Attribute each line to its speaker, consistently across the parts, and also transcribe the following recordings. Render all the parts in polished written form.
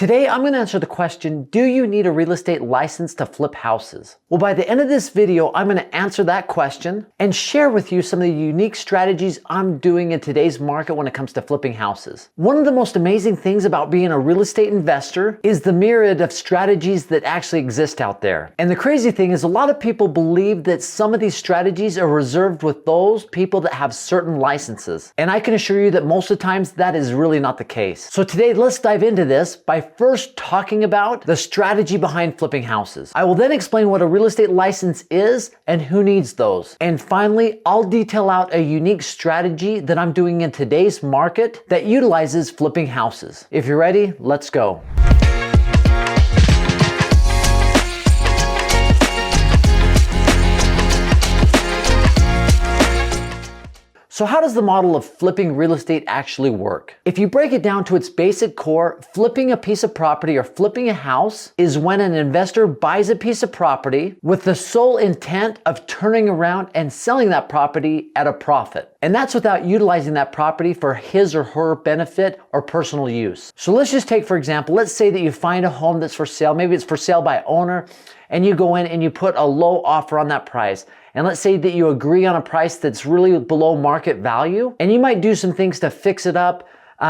Speaker 1: Today, I'm going to answer the question, do you need a real estate license to flip houses? Well, by the end of this video, I'm going to answer that question and share with you some of the unique strategies I'm doing in today's market when it comes to flipping houses. One of the most amazing things about being a real estate investor is the myriad of strategies that actually exist out there. And the crazy thing is a lot of people believe that some of these strategies are reserved with those people that have certain licenses. And I can assure you that most of the times that is really not the case. So today, let's dive into this by first talking about the strategy behind flipping houses. I will then explain what a real estate license is and who needs those. And finally, I'll detail out a unique strategy that I'm doing in today's market that utilizes flipping houses. If you're ready, let's go. So how does the model of flipping real estate actually work? If you break it down to its basic core, flipping a piece of property or flipping a house is when an investor buys a piece of property with the sole intent of turning around and selling that property at a profit. And that's without utilizing that property for his or her benefit or personal use. So let's just take, for example, let's say that you find a home that's for sale. Maybe it's for sale by owner, and you go in and you put a low offer on that price. And let's say that you agree on a price that's really below market value, and you might do some things to fix it up.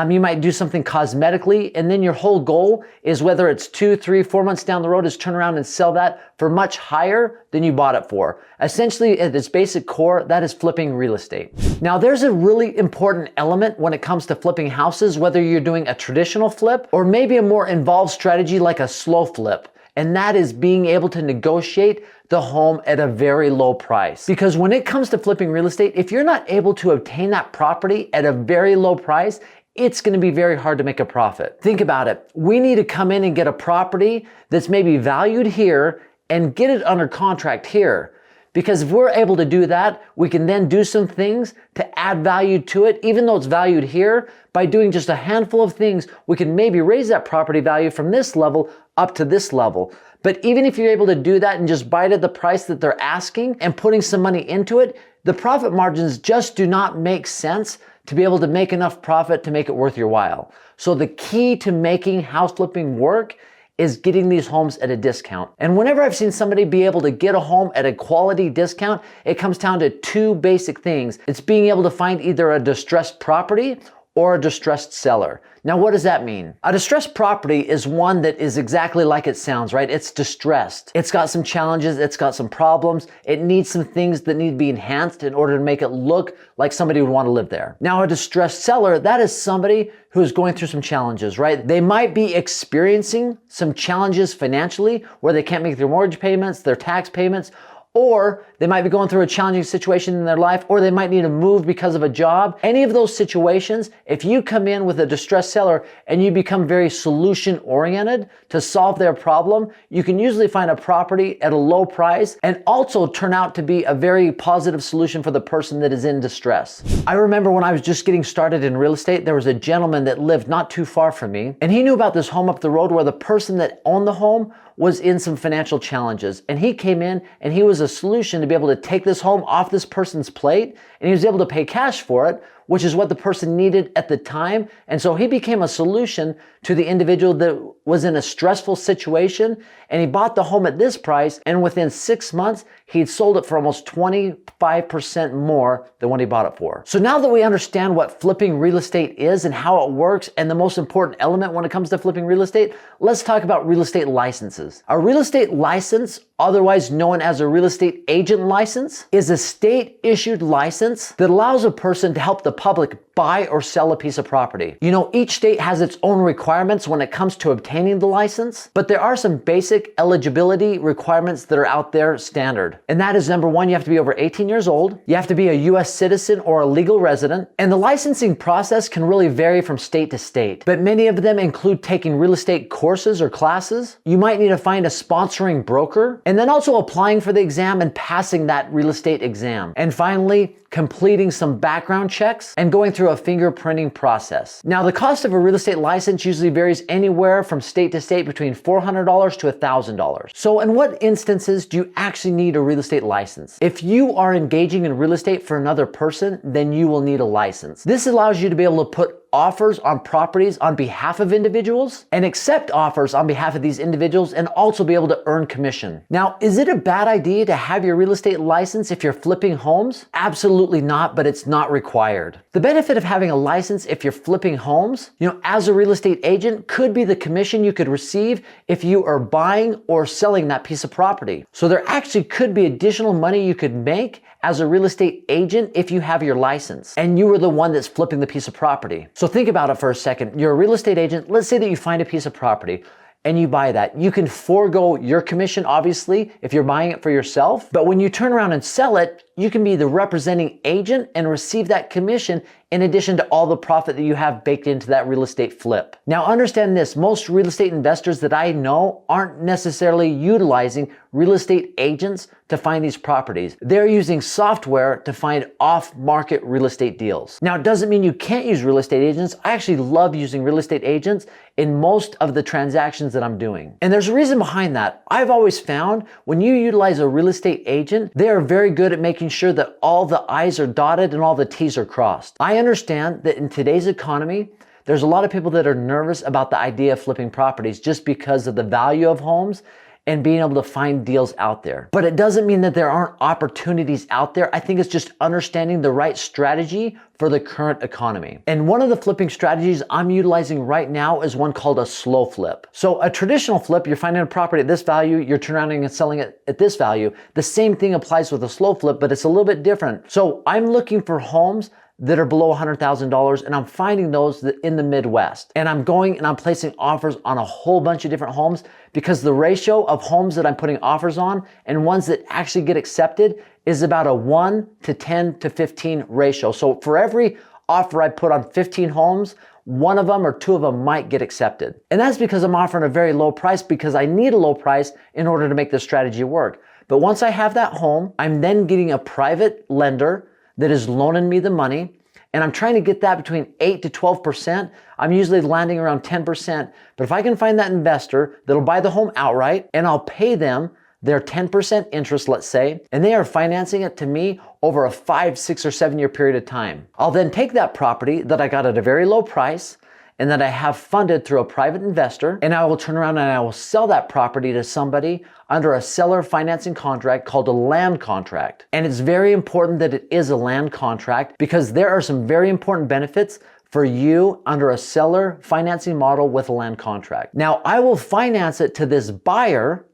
Speaker 1: You might do something cosmetically, and then your whole goal is, whether it's 2, 3, 4 months down the road, is turn around and sell that for much higher than you bought it for. Essentially, at its basic core, that is flipping real estate. Now, there's a really important element when it comes to flipping houses, whether you're doing a traditional flip or maybe a more involved strategy like a slow flip. And that is being able to negotiate the home at a very low price. Because when it comes to flipping real estate, if you're not able to obtain that property at a very low price, it's going to be very hard to make a profit. Think about it. We need to come in and get a property that's maybe valued here and get it under contract here. Because if we're able to do that, we can then do some things to add value to it, even though it's valued here. By doing just a handful of things, we can maybe raise that property value from this level up to this level. But even if you're able to do that and just buy it at the price that they're asking and putting some money into it, the profit margins just do not make sense to be able to make enough profit to make it worth your while. So the key to making house flipping work is getting these homes at a discount. And whenever I've seen somebody be able to get a home at a quality discount, it comes down to two basic things. It's being able to find either a distressed property or a distressed seller. Now, what does that mean? A distressed property is one that is exactly like it sounds, right? It's distressed. It's got some challenges. It's got some problems. It needs some things that need to be enhanced in order to make it look like somebody would want to live there. Now, a distressed seller, that is somebody who is going through some challenges, right? They might be experiencing some challenges financially where they can't make their mortgage payments, their tax payments, or they might be going through a challenging situation in their life, or they might need to move because of a job. Any of those situations, if you come in with a distressed seller and you become very solution oriented to solve their problem, you can usually find a property at a low price and also turn out to be a very positive solution for the person that is in distress. I remember when I was just getting started in real estate, there was a gentleman that lived not too far from me, and he knew about this home up the road where the person that owned the home was in some financial challenges. And he came in and he was a solution to be able to take this home off this person's plate, and he was able to pay cash for it, which is what the person needed at the time. And so he became a solution to the individual that was in a stressful situation, and he bought the home at this price, and within 6 months, he'd sold it for almost 25% more than what he bought it for. So now that we understand what flipping real estate is and how it works, and the most important element when it comes to flipping real estate, let's talk about real estate licenses. A real estate license, otherwise known as a real estate agent license, is a state-issued license that allows a person to help the public buy or sell a piece of property. You know, each state has its own requirements when it comes to obtaining the license, but there are some basic eligibility requirements that are out there standard. And that is, number one, you have to be over 18 years old, you have to be a US citizen or a legal resident, and the licensing process can really vary from state to state, but many of them include taking real estate courses or classes. You might need to find a sponsoring broker, and then also applying for the exam and passing that real estate exam. And finally, completing some background checks and going through a fingerprinting process. Now, the cost of a real estate license usually varies anywhere from state to state between $400 to $1,000. So in what instances do you actually need a real estate license? If you are engaging in real estate for another person, then you will need a license. This allows you to be able to put offers on properties on behalf of individuals and accept offers on behalf of these individuals and also be able to earn commission. Now, is it a bad idea to have your real estate license if you're flipping homes? Absolutely not, but it's not required. The benefit of having a license if you're flipping homes, as a real estate agent, could be the commission you could receive if you are buying or selling that piece of property. So there actually could be additional money you could make as a real estate agent if you have your license and you were the one that's flipping the piece of property. So think about it for a second. You're a real estate agent. Let's say that you find a piece of property and you buy that. You can forego your commission, obviously, if you're buying it for yourself. But when you turn around and sell it, you can be the representing agent and receive that commission in addition to all the profit that you have baked into that real estate flip. Now understand this, most real estate investors that I know aren't necessarily utilizing real estate agents to find these properties. They're using software to find off-market real estate deals. Now it doesn't mean you can't use real estate agents. I actually love using real estate agents in most of the transactions that I'm doing. And there's a reason behind that. I've always found when you utilize a real estate agent, they are very good at making sure that all the I's are dotted and all the T's are crossed. I understand that in today's economy, there's a lot of people that are nervous about the idea of flipping properties just because of the value of homes and being able to find deals out there. But it doesn't mean that there aren't opportunities out there. I think it's just understanding the right strategy for the current economy. And one of the flipping strategies I'm utilizing right now is one called a slow flip. So a traditional flip, you're finding a property at this value, you're turning and selling it at this value. The same thing applies with a slow flip, but it's a little bit different. So I'm looking for homes that are below $100,000 and I'm finding those that in the Midwest. And I'm going and I'm placing offers on a whole bunch of different homes because the ratio of homes that I'm putting offers on and ones that actually get accepted is about a 1 to 10 to 15 ratio. So for every offer I put on 15 homes, one of them or two of them might get accepted. And that's because I'm offering a very low price because I need a low price in order to make this strategy work. But once I have that home, I'm then getting a private lender that is loaning me the money, and I'm trying to get that between 8 to 12%. I'm usually landing around 10%. But if I can find that investor that'll buy the home outright and I'll pay them their 10% interest, let's say, and they are financing it to me over a 5, 6, or 7 year period of time. I'll then take that property that I got at a very low price and that I have funded through a private investor, and I will turn around and I will sell that property to somebody under a seller financing contract called a land contract. And it's very important that it is a land contract because there are some very important benefits for you under a seller financing model with a land contract. Now, I will finance it to this buyer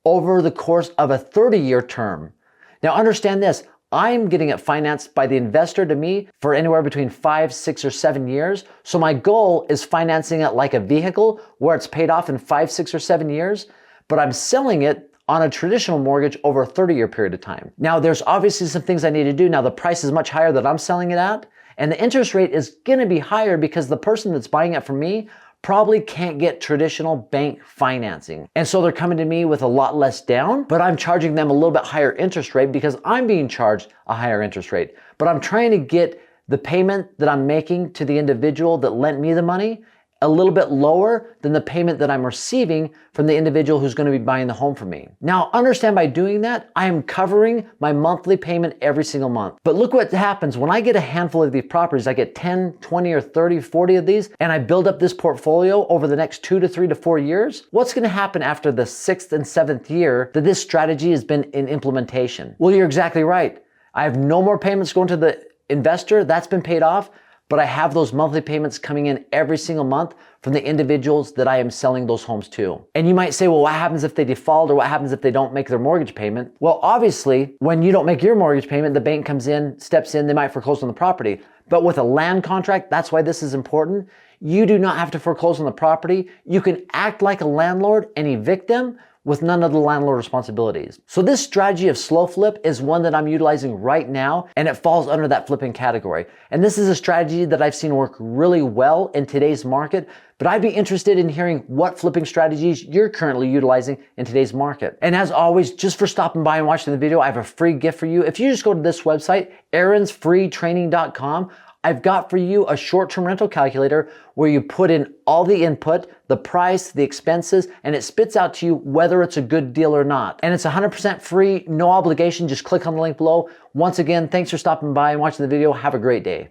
Speaker 1: over the course of a 30-year term. Now, understand this. I'm getting it financed by the investor to me for anywhere between 5, 6, or 7 years. So my goal is financing it like a vehicle where it's paid off in 5, 6, or 7 years, but I'm selling it on a traditional mortgage over a 30-year period of time. Now, there's obviously some things I need to do. Now, the price is much higher that I'm selling it at, and the interest rate is gonna be higher because the person that's buying it from me probably can't get traditional bank financing. And so they're coming to me with a lot less down, but I'm charging them a little bit higher interest rate because I'm being charged a higher interest rate. But I'm trying to get the payment that I'm making to the individual that lent me the money a little bit lower than the payment that I'm receiving from the individual who's going to be buying the home from me. Now, understand by doing that, I am covering my monthly payment every single month. But look what happens when I get a handful of these properties. I get 10, 20, or 30, 40 of these, and I build up this portfolio over the next 2 to 3 to 4 years. What's going to happen after the 6th and 7th year that this strategy has been in implementation? Well, you're exactly right. I have no more payments going to the investor. That's been paid off. But I have those monthly payments coming in every single month from the individuals that I am selling those homes to. And you might say, well, what happens if they default or what happens if they don't make their mortgage payment? Well, obviously, when you don't make your mortgage payment, the bank comes in, steps in, they might foreclose on the property. But with a land contract, that's why this is important. You do not have to foreclose on the property. You can act like a landlord and evict them with none of the landlord responsibilities. So this strategy of slow flip is one that I'm utilizing right now, and it falls under that flipping category. And this is a strategy that I've seen work really well in today's market, but I'd be interested in hearing what flipping strategies you're currently utilizing in today's market. And as always, just for stopping by and watching the video, I have a free gift for you. If you just go to this website, aaronsfreetraining.com, I've got for you a short-term rental calculator where you put in all the input, the price, the expenses, and it spits out to you whether it's a good deal or not. And it's 100% free, no obligation. Just click on the link below. Once again, thanks for stopping by and watching the video. Have a great day.